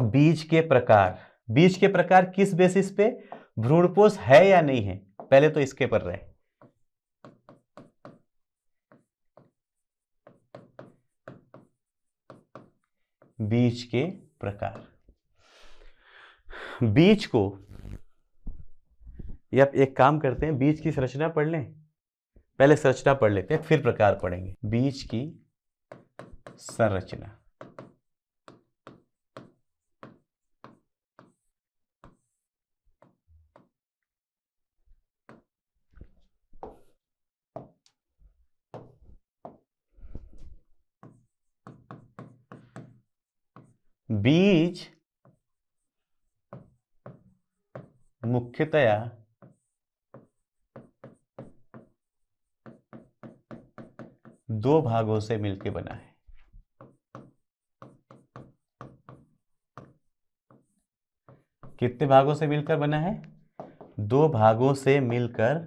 बीज के प्रकार, बीज के प्रकार किस बेसिस पे, भ्रूणपोष है या नहीं है, पहले तो इसके पर रहे। बीज के प्रकार, बीज को, या एक काम करते हैं, बीज की संरचना पढ़ लें, पहले संरचना पढ़ लेते हैं फिर प्रकार पढ़ेंगे। बीज की संरचना, बीज मुख्यतया दो भागों से मिलकर बना है। कितने भागों से मिलकर बना है, दो भागों से मिलकर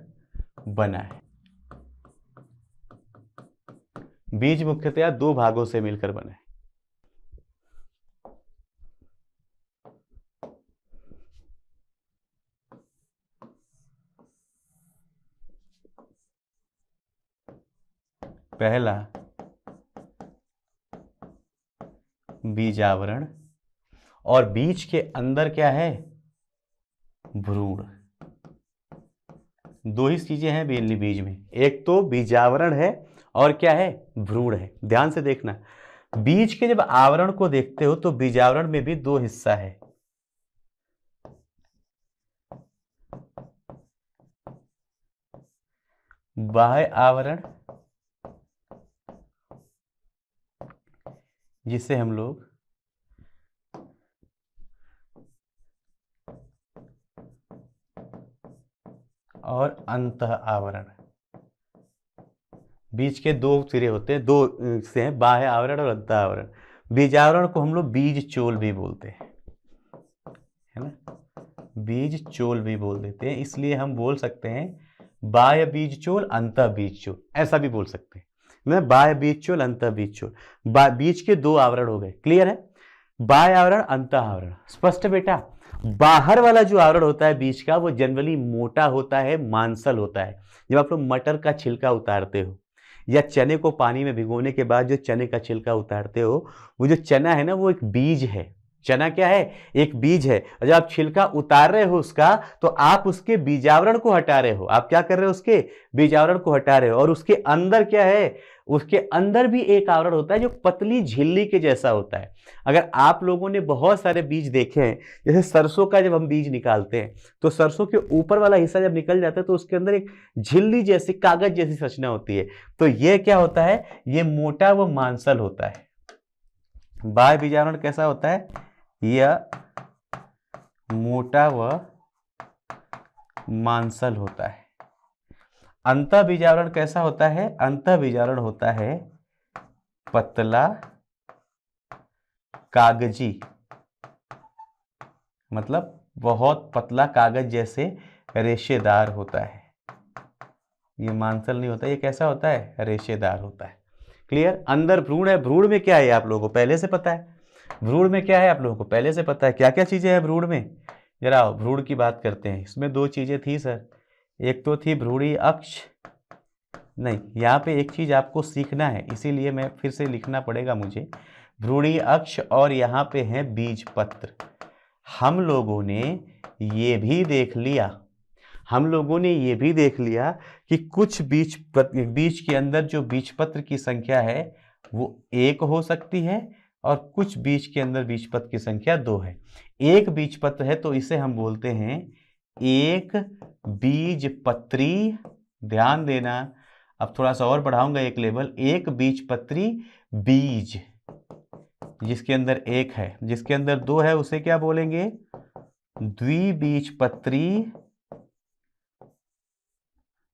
बना है। बीज मुख्यतया दो भागों से मिलकर बना है। पहला बीजावरण, और बीज के अंदर क्या है, भ्रूण। दो ही चीजें हैं बीज में, एक तो बीजावरण है और क्या है, भ्रूण है। ध्यान से देखना, बीज के जब आवरण को देखते हो तो बीजावरण में भी दो हिस्सा है, बाह्य आवरण जिसे हम लोग और अंतः आवरण। बीज के दो सिरे होते हैं, दो से हैं, बाह्य आवरण और अंतः आवरण। बीजावरण को हम लोग बीज चोल भी बोलते हैं, है ना, बीज चोल भी बोल देते हैं। इसलिए हम बोल सकते हैं बाह्य बीज चोल, अंतः बीज चोल, ऐसा भी बोल सकते हैं। मैं बाह्य बीज चोल, अंतः बीज चोल, बीज के दो आवरण हो गए, क्लियर है। बाह्य आवरण, अंतः आवरण, स्पष्ट है बेटा। बाहर वाला जो आवरण होता है बीज का, वो जनरली मोटा होता है, मांसल होता है। जब आप लोग मटर का छिलका उतारते हो या चने को पानी में भिगोने के बाद जो चने का छिलका उतारते हो, वो जो चना है ना, वो एक बीज है। चना क्या है, एक बीज है। और जब आप छिलका उतार रहे हो उसका, तो आप उसके बीजावरण को हटा रहे हो। आप क्या कर रहे हो, उसके बीजावरण को हटा रहे हो। और उसके अंदर क्या है, उसके अंदर भी एक आवरण होता है जो पतली झिल्ली के जैसा होता है। अगर आप लोगों ने बहुत सारे बीज देखे हैं, जैसे सरसों का जब हम बीज निकालते हैं, तो सरसों के ऊपर वाला हिस्सा जब निकल जाता है तो उसके अंदर एक झिल्ली जैसी, कागज जैसी संरचना होती है। तो यह क्या होता है, यह मोटा व मांसल होता है। बाह्य बीजावरण कैसा होता है, यह मोटा व मांसल होता है। अंतः बीजावरण कैसा होता है, अंतः बीजावरण होता है पतला, कागजी, मतलब बहुत पतला कागज जैसे रेशेदार होता है। ये मांसल नहीं होता, ये कैसा होता है, रेशेदार होता है। क्लियर। अंदर भ्रूण है, भ्रूण में क्या है आप लोगों को पहले से पता है। भ्रूण में क्या है आप लोगों को पहले से पता है, क्या क्या चीजें हैं भ्रूण में। जरा भ्रूण की बात करते हैं। इसमें दो चीजें थी सर, एक तो थी भ्रूणीय अक्ष, नहीं यहाँ पे एक चीज आपको सीखना है, इसीलिए मैं फिर से लिखना पड़ेगा मुझे। भ्रूणीय अक्ष और यहाँ पे है बीज पत्र। हम लोगों ने ये भी देख लिया, हम लोगों ने ये भी देख लिया कि कुछ बीज के अंदर जो बीजपत्र की संख्या है वो 1 हो सकती है, और कुछ बीज के अंदर बीजपत्र की संख्या 2 है। एक बीजपत्र है तो इसे हम बोलते हैं एक बीजपत्री। ध्यान देना, अब थोड़ा सा और बढ़ाऊंगा एक लेवल, एक बीजपत्री बीज जिसके अंदर 1 है, जिसके अंदर 2 है उसे क्या बोलेंगे, द्विबीजपत्री,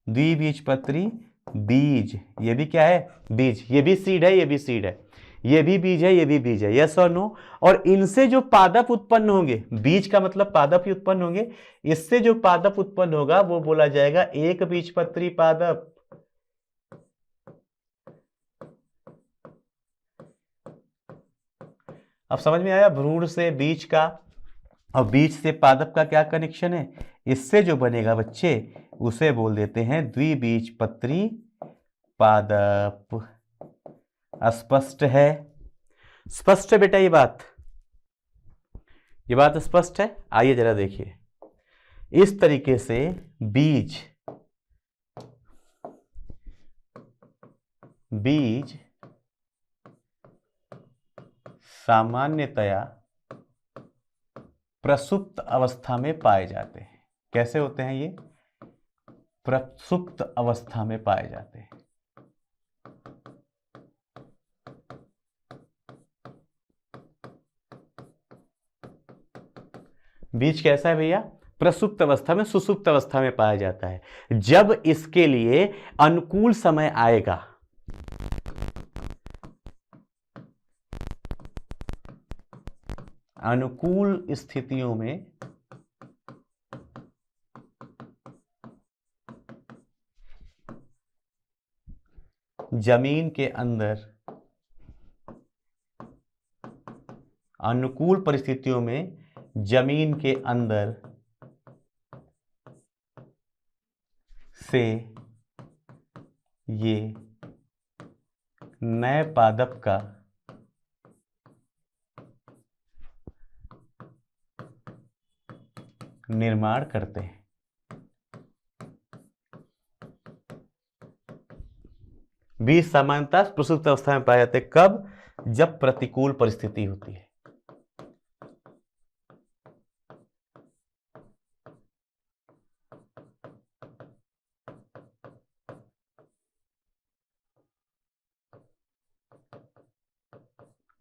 द्विबीजपत्री बीज। ये भी क्या है, बीज। ये भी सीड है, ये भी सीड है, ये भी बीज है, ये भी बीज है, यस और नो। और इनसे जो पादप उत्पन्न होंगे, बीज का मतलब पादप ही उत्पन्न होंगे, इससे जो पादप उत्पन्न होगा वो बोला जाएगा एक बीजपत्री पादप। अब समझ में आया भ्रूण से बीज का और बीज से पादप का क्या कनेक्शन है। इससे जो बनेगा बच्चे उसे बोल देते हैं द्विबीजपत्री पादप। स्पष्ट है? स्पष्ट है बेटा ये बात स्पष्ट है। आइए जरा देखिए, इस तरीके से बीज सामान्यतया प्रसुप्त अवस्था में पाए जाते हैं। कैसे होते हैं ये? प्रसुप्त अवस्था में पाए जाते हैं। बीज कैसा है भैया? प्रसुप्त अवस्था में, सुसुप्त अवस्था में पाया जाता है। जब इसके लिए अनुकूल समय आएगा, अनुकूल स्थितियों में जमीन के अंदर, अनुकूल परिस्थितियों में जमीन के अंदर से ये नए पादप का निर्माण करते हैं। बीज सामान्यतः प्रसुप्त अवस्था में पाए जाते हैं। कब? जब प्रतिकूल परिस्थिति होती है।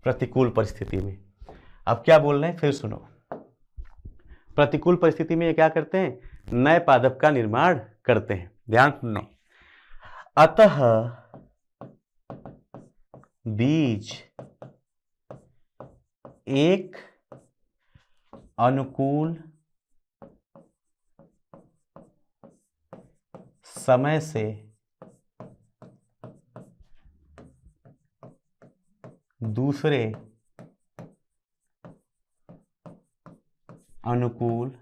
प्रतिकूल परिस्थिति में। अब क्या बोल रहे हैं फिर सुनो। प्रतिकूल परिस्थिति में ये क्या करते हैं? नए पादप का निर्माण करते हैं। ध्यान सुनो। अतः बीज एक अनुकूल समय से दूसरे अनुकूल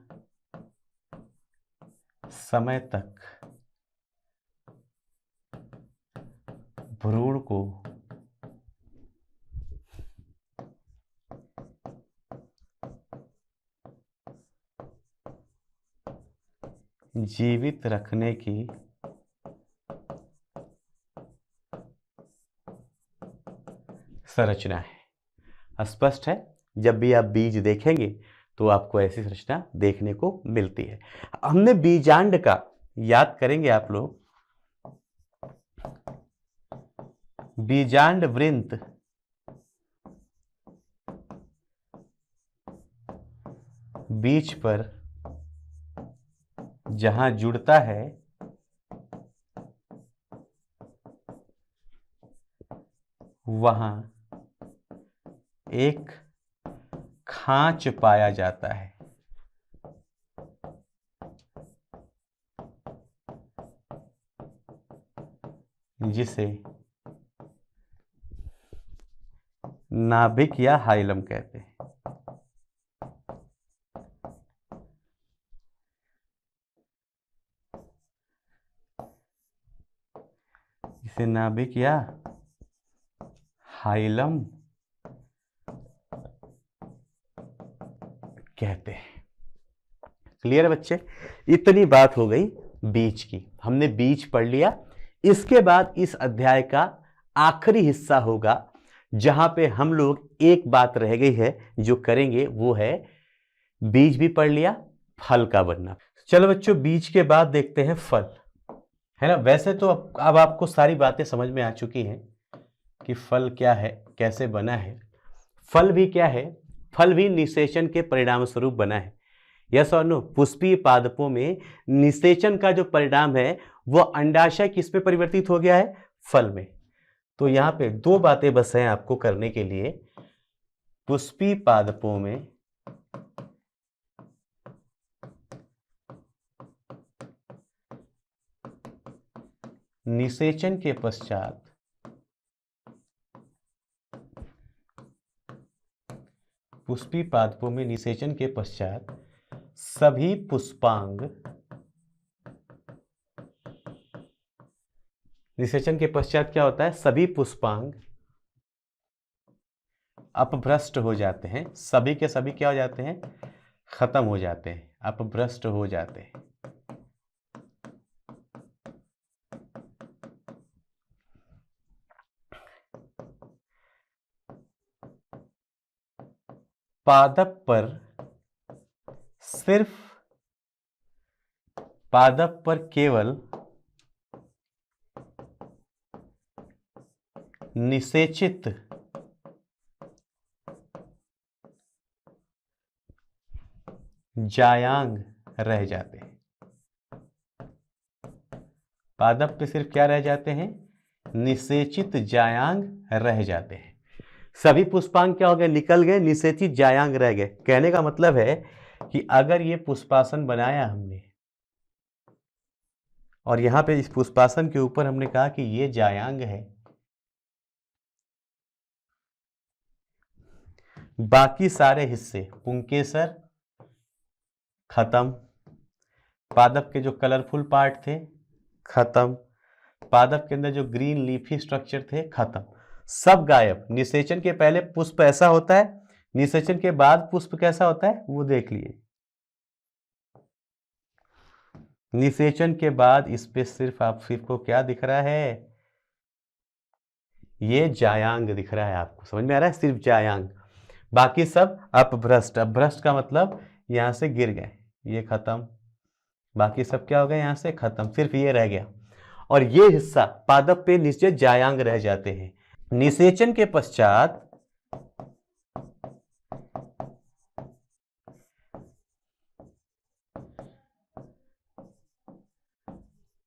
समय तक भ्रूण को जीवित रखने की संरचना है। स्पष्ट है? जब भी आप बीज देखेंगे तो आपको ऐसी संरचना देखने को मिलती है। हमने बीजांड का याद करेंगे आप लोग। बीजांड वृंत बीज पर जहां जुड़ता है वहां एक खांच पाया जाता है, जिसे नाभिक या हाइलम कहते हैं। इसे नाभिक या हाइलम कहते हैं। क्लियर है बच्चे? इतनी बात हो गई बीज की। हमने बीज पढ़ लिया। इसके बाद इस अध्याय का आखिरी हिस्सा होगा जहां पे हम लोग एक बात रह गई है जो करेंगे, वो है बीज भी पढ़ लिया, फल का बनना। चलो बच्चों, बीज के बाद देखते हैं फल, है ना। वैसे तो अब आपको सारी बातें समझ में आ चुकी हैं कि फल क्या है, कैसे बना है। फल भी क्या है? फल भी निषेचन के परिणाम स्वरूप बना है। यस और नो? पुष्पीय पादपों में निषेचन का जो परिणाम है वो अंडाशय किस में परिवर्तित हो गया है? फल में। तो यहां पे दो बातें बस हैं आपको करने के लिए। पुष्पीय पादपों में निषेचन के पश्चात पुष्पी पादपों में निषेचन के पश्चात सभी पुष्पांग, निषेचन के पश्चात क्या होता है, सभी पुष्पांग अपभ्रष्ट हो जाते हैं। सभी के सभी क्या हो जाते हैं, खत्म हो जाते हैं, अपभ्रष्ट हो जाते हैं। पादप पर सिर्फ, पादप पर केवल निषेचित जायांग रह जाते हैं। पादप पे सिर्फ क्या रह जाते हैं, निषेचित जायांग रह जाते हैं। सभी पुष्पांग क्या हो गए, निकल गए, निषेचित जायांग रह गए। कहने का मतलब है कि अगर ये पुष्पासन बनाया हमने और यहां पे इस पुष्पासन के ऊपर हमने कहा कि ये जायांग है, बाकी सारे हिस्से पुंकेसर खत्म, पादप के जो कलरफुल पार्ट थे खत्म, पादप के अंदर जो ग्रीन लीफी स्ट्रक्चर थे खत्म, सब गायब। निषेचन के पहले पुष्प ऐसा होता है, निषेचन के बाद पुष्प कैसा होता है वो देख लिए। निषेचन के बाद इस पे सिर्फ आप सिर्फ को क्या दिख रहा है, ये जायांग दिख रहा है। आपको समझ में आ रहा है, सिर्फ जायांग, बाकी सब अपभ्रष्ट। अपभ्रष्ट का मतलब यहां से गिर गए, ये खत्म, बाकी सब क्या हो गए, यहां से खत्म, सिर्फ ये रह गया। और ये हिस्सा पादप पे निश्चित जायांग रह जाते हैं। निषेचन के पश्चात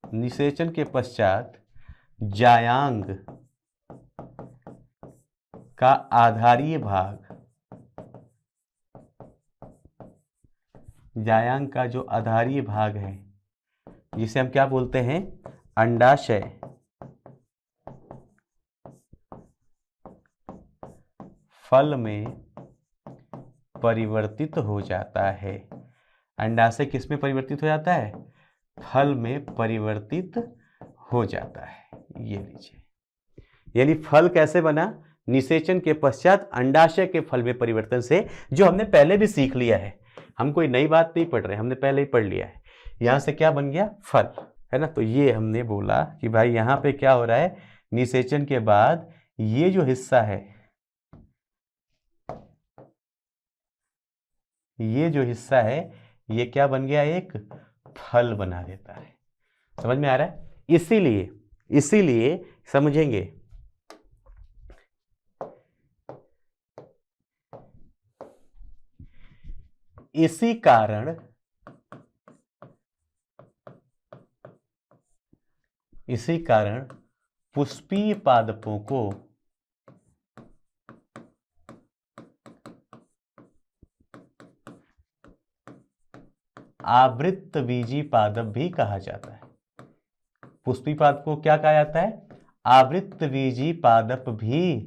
निषेचन के पश्चात जायांग का आधारीय भाग, जायांग का जो आधारीय भाग है जिसे हम क्या बोलते हैं, अंडाशय, फल में परिवर्तित हो जाता है। अंडाशय किस में परिवर्तित हो जाता है, फल में परिवर्तित हो जाता है। ये लीजिए, यानी फल कैसे बना, निषेचन के पश्चात अंडाशय के फल में परिवर्तन से, जो हमने पहले भी सीख लिया है। हम कोई नई बात नहीं पढ़ रहे, हमने पहले ही पढ़ लिया है। यहां से क्या बन गया, फल, है ना। तो ये हमने बोला कि भाई यहां पे क्या हो रहा है, निषेचन के बाद ये जो हिस्सा है, ये जो हिस्सा है ये क्या बन गया, एक फल बना देता है। समझ में आ रहा है। इसीलिए इसीलिए समझेंगे, इसी कारण पुष्पीय पादपों को आवृत्तबीजी पादप भी कहा जाता है। पुष्पी पादप को क्या कहा जाता है, आवृत्तबीजी पादप भी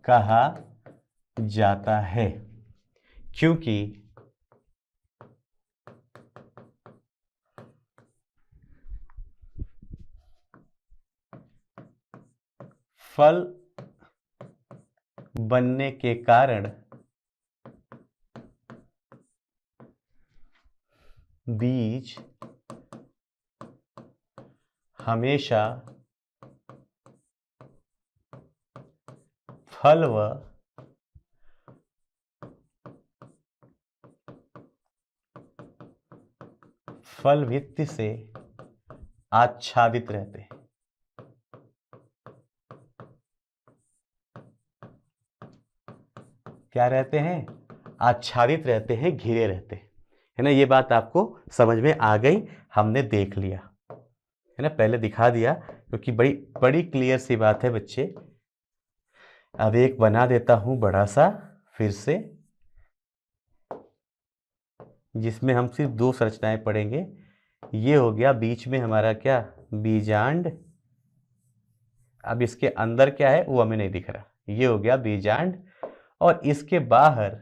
कहा जाता है, क्योंकि फल बनने के कारण बीज हमेशा फल व फल भित्ति से आच्छादित रहते हैं। क्या रहते हैं, आच्छादित रहते हैं, घिरे रहते हैं, है ना। ये बात आपको समझ में आ गई, हमने देख लिया, है ना, पहले दिखा दिया, क्योंकि बड़ी बड़ी क्लियर सी बात है बच्चे। अब एक बना देता हूं बड़ा सा फिर से, जिसमें हम सिर्फ दो संरचनाएं पढ़ेंगे। ये हो गया बीच में हमारा क्या, बीजांड, अब इसके अंदर क्या है वो हमें नहीं दिख रहा, ये हो गया बीजांड, और इसके बाहर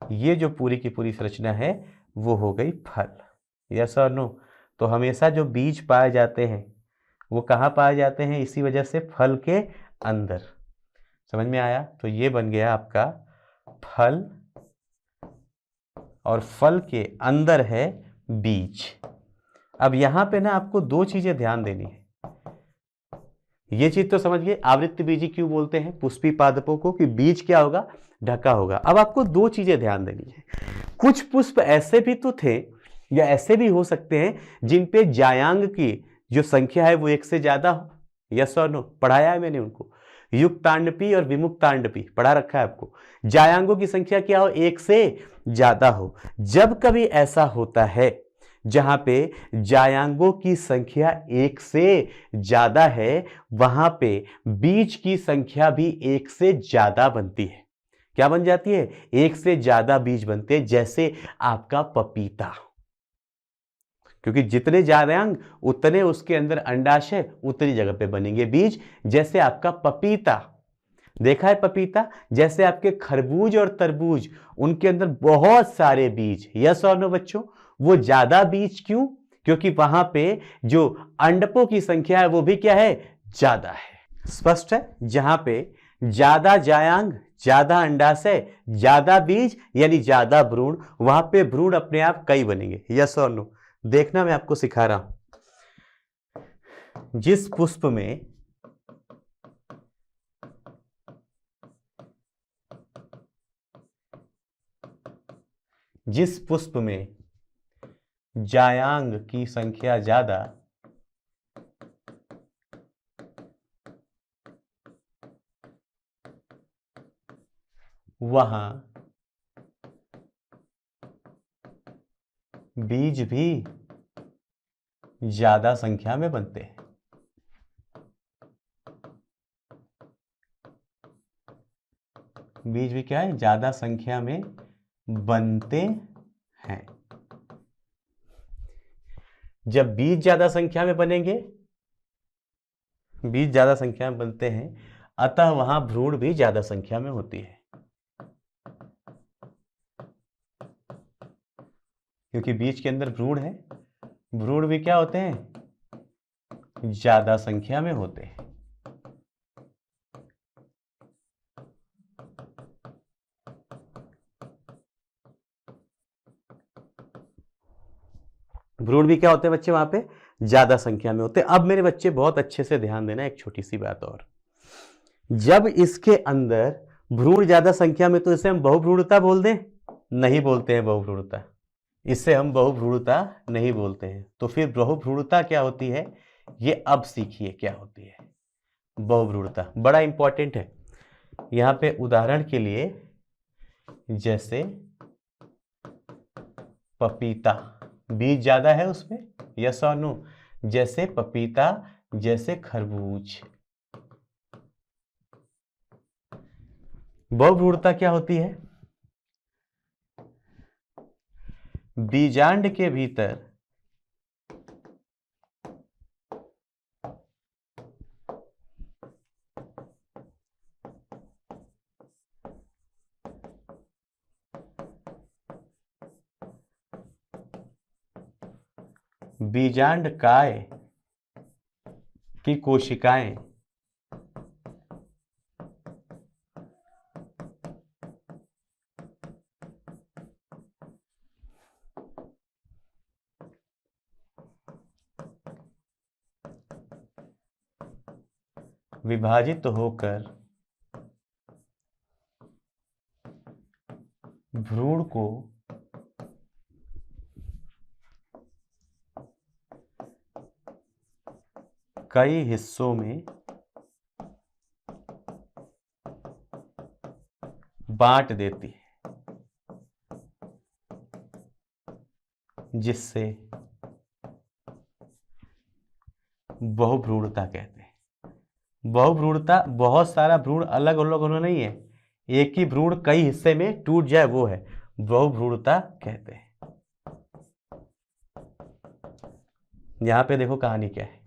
ये जो पूरी की पूरी संरचना है वो हो गई फल। यस और नो? तो हमेशा जो बीज पाए जाते हैं वो कहाँ पाए जाते हैं? इसी वजह से फल के अंदर। समझ में आया? तो ये बन गया आपका फल, और फल के अंदर है बीज। अब यहां पे ना आपको दो चीजें ध्यान देनी है। ये चीज तो समझ गए आवृत्त बीजी क्यों बोलते हैं पुष्पी पादपों को, कि बीज क्या होगा? ढका होगा। अब आपको दो चीजें ध्यान देनी है। कुछ पुष्प ऐसे भी तो थे या ऐसे भी हो सकते हैं जिन पे जायांग की जो संख्या है वो एक से ज्यादा हो। यस और नो? पढ़ाया है मैंने उनको, युक्तांडपी और विमुक्तांडपी पढ़ा रखा है आपको। जायांगों की संख्या क्या हो? एक से ज्यादा हो। जब कभी ऐसा होता है जहां पे जायांगों की संख्या एक से ज्यादा है, वहां पे बीज की संख्या भी एक से ज्यादा बनती है। क्या बन जाती है? एक से ज्यादा बीज बनते हैं। जैसे आपका पपीता, क्योंकि जितने जायांग उतने उसके अंदर अंडाशय, उतनी जगह पे बनेंगे बीज। जैसे आपका पपीता, देखा है पपीता? जैसे आपके खरबूज और तरबूज, उनके अंदर बहुत सारे बीज। यस और नो बच्चों? वो ज्यादा बीज क्यों? क्योंकि वहां पे जो अंडकों की संख्या है वो भी क्या है? ज्यादा है। स्पष्ट है? जहां पे ज्यादा जायांग, ज्यादा अंडाशय, ज्यादा बीज यानी ज्यादा भ्रूण, वहां पे भ्रूण अपने आप कई बनेंगे। यस और नो? देखना मैं आपको सिखा रहा हूं। जिस पुष्प में जायांग की संख्या ज्यादा, वहां बीज भी ज्यादा संख्या में बनते हैं। बीज भी क्या है? ज्यादा संख्या में बनते हैं। जब बीज ज्यादा संख्या में बनेंगे, बीज ज्यादा संख्या में बनते हैं, अतः वहां भ्रूण भी ज्यादा संख्या में होती है। क्योंकि बीज के अंदर भ्रूण है, भ्रूण भी क्या होते हैं? ज्यादा संख्या में होते हैं। भ्रूण भी क्या होते हैं बच्चे? वहां पे ज्यादा संख्या में होते हैं। अब मेरे बच्चे बहुत अच्छे से ध्यान देना, एक छोटी सी बात और। जब इसके अंदर भ्रूण ज्यादा संख्या में, तो इसे हम बहुभ्रूणता बोल दें? नहीं बोलते हैं बहुभ्रूणता, इसे हम बहुभ्रूणता नहीं बोलते हैं। तो फिर बहुभ्रूणता क्या होती है, ये अब सीखिए क्या होती है बहुभ्रूणता। बड़ा इंपॉर्टेंट है। यहां पे उदाहरण के लिए, जैसे पपीता, बीज ज्यादा है उसमें। यस और नो? जैसे पपीता, जैसे खरबूज। बहुभ्रूणता क्या होती है? बीजांड के भीतर बीजांड काय की कोशिकाएं विभाजित होकर भ्रूण को कई हिस्सों में बांट देती है, जिससे बहुभ्रूणता कहते हैं। बहुभ्रूणता बहुत सारा भ्रूण अलग अलग होना नहीं है, एक ही भ्रूण कई हिस्से में टूट जाए वो है बहुभ्रूणता कहते हैं। यहां पे देखो कहानी क्या है।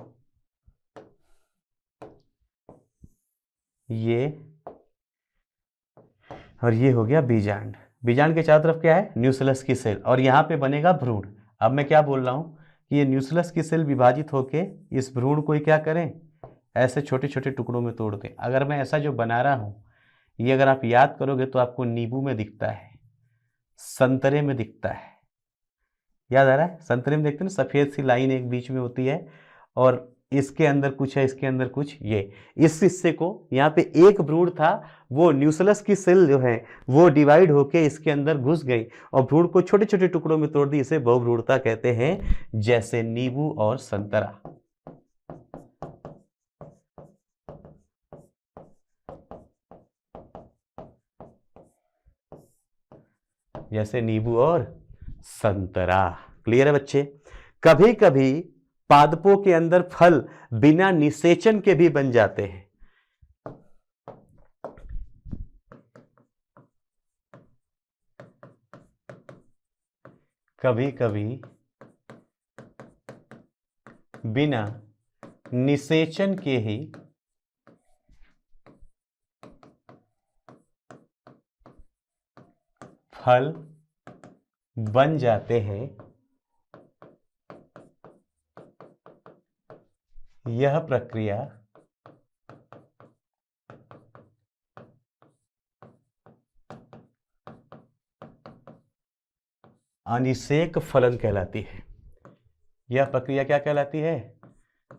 ये और ये हो गया बीजांड। बीजांड के चारों तरफ क्या है? न्यूक्लियस की सेल, और यहाँ पे बनेगा भ्रूण। अब मैं क्या बोल रहा हूँ कि ये न्यूक्लियस की सेल विभाजित होके इस भ्रूण को ही क्या करें, ऐसे छोटे छोटे टुकड़ों में तोड़ दें। अगर मैं ऐसा जो बना रहा हूँ, ये अगर आप याद करोगे तो आपको नींबू में दिखता है, संतरे में दिखता है, याद आ रहा है? संतरे में देखते हैं ना, सफ़ेद सी लाइन एक बीच में होती है, और इसके अंदर कुछ है, इसके अंदर कुछ। ये इस हिस्से को, यहाँ पे एक भ्रूण था, वो न्यूक्लियस की सेल जो है वो डिवाइड होके इसके अंदर घुस गई और भ्रूण को छोटे छोटे टुकड़ों में तोड़ दी। इसे बहुभ्रूणता कहते हैं, जैसे नींबू और संतरा। जैसे नींबू और संतरा। क्लियर है बच्चे? कभी कभी पादपों के अंदर फल बिना निषेचन के भी बन जाते हैं। कभी कभी बिना निषेचन के ही फल बन जाते हैं। यह प्रक्रिया अनिषेक फलन कहलाती है। यह प्रक्रिया क्या कहलाती है?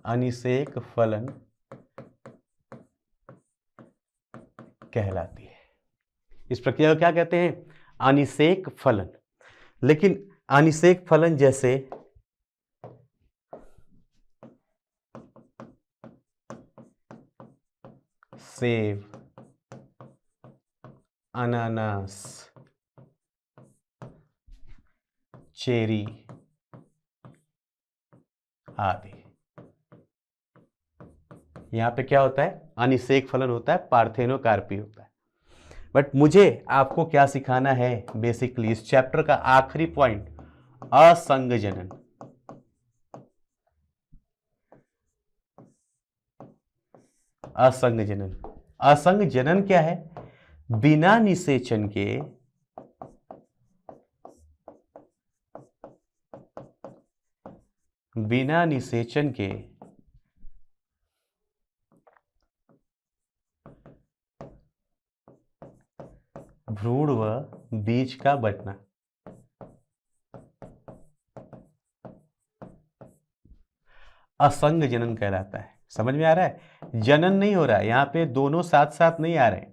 अनिषेक फलन कहलाती है। इस प्रक्रिया को क्या कहते हैं? अनिषेक फलन। लेकिन अनिषेक फलन जैसे सेब, अनानास, चेरी आदि, यहां पे क्या होता है? अनिषेक फलन होता है, पार्थेनोकार्पी होता है। बट मुझे आपको क्या सिखाना है बेसिकली इस चैप्टर का आखिरी पॉइंट, असंग जनन। असंग जनन। असंग जनन क्या है? बिना निषेचन के बिना निषेचन के भ्रूण व बीज का बनना। असंग जनन कहलाता है। समझ में आ रहा है? जनन नहीं हो रहा है यहां पे, दोनों साथ साथ नहीं आ रहे,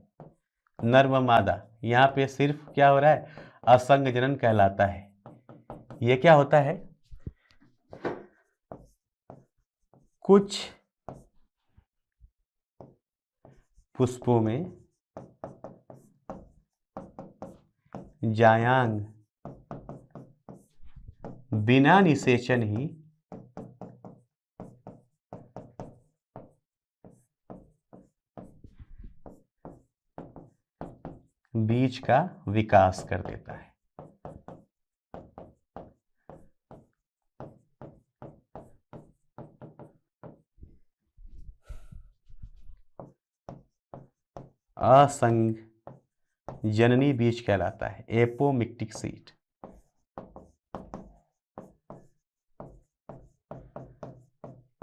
नर व मादा। यहां पे सिर्फ क्या हो रहा है? असंग जनन कहलाता है। यह क्या होता है? कुछ पुष्पों में जायांग बिना निषेचन ही बीज का विकास कर देता है। असंग जननी बीज कहलाता है, एपोमिक्टिक सीड।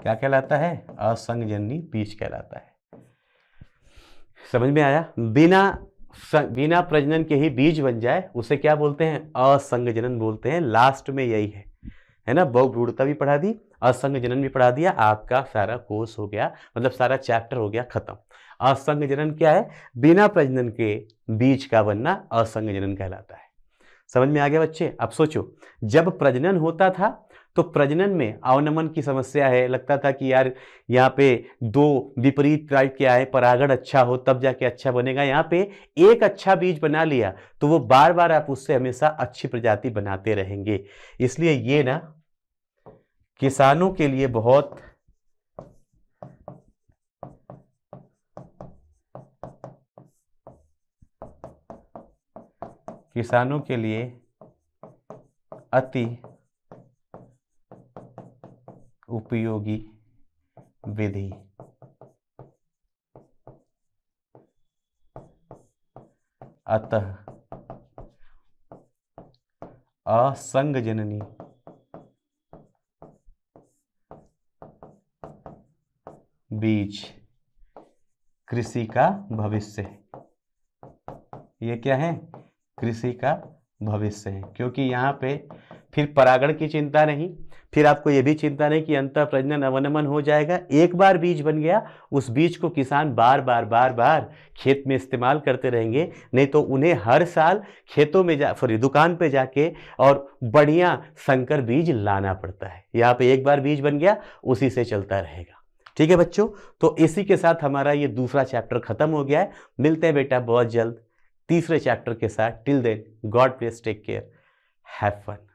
क्या कहलाता है? असंग जननी बीज कहलाता है। समझ में आया? बिना प्रजनन के ही बीज बन जाए उसे क्या बोलते हैं? असंग जनन बोलते हैं। लास्ट में यही है ना? बहुभ्रूणता भी पढ़ा दी, असंग जनन भी पढ़ा दिया, आपका सारा कोर्स हो गया, मतलब सारा चैप्टर हो गया खत्म। असंग जनन क्या है? बिना प्रजनन के बीज का बनना असंग जनन कहलाता है। समझ में आ गया बच्चे? अब सोचो, जब प्रजनन होता था तो प्रजनन में अवनमन की समस्या है, लगता था कि यार यहाँ पे दो विपरीत टाइप के आए, परागण अच्छा हो तब जाके अच्छा बनेगा। यहाँ पे एक अच्छा बीज बना लिया तो वो बार बार आप उससे हमेशा अच्छी प्रजाति बनाते रहेंगे। इसलिए ये ना किसानों के लिए बहुत अति उपयोगी विधि अतः असंग जननी बीज कृषि का भविष्य है। ये क्या है? कृषि का भविष्य है, क्योंकि यहाँ पे फिर परागण की चिंता नहीं, फिर आपको ये भी चिंता नहीं कि अंतः प्रजनन अवनमन हो जाएगा। एक बार बीज बन गया, उस बीज को किसान बार बार खेत में इस्तेमाल करते रहेंगे, नहीं तो उन्हें हर साल खेतों में दुकान पे जाके और बढ़िया संकर बीज लाना पड़ता है। यहाँ पे एक बार बीज बन गया, उसी से चलता रहेगा। ठीक है बच्चों, तो इसी के साथ हमारा ये दूसरा चैप्टर खत्म हो गया है। मिलते हैं बेटा बहुत जल्द तीसरे चैप्टर के साथ। Till then, God bless, take care, have fun.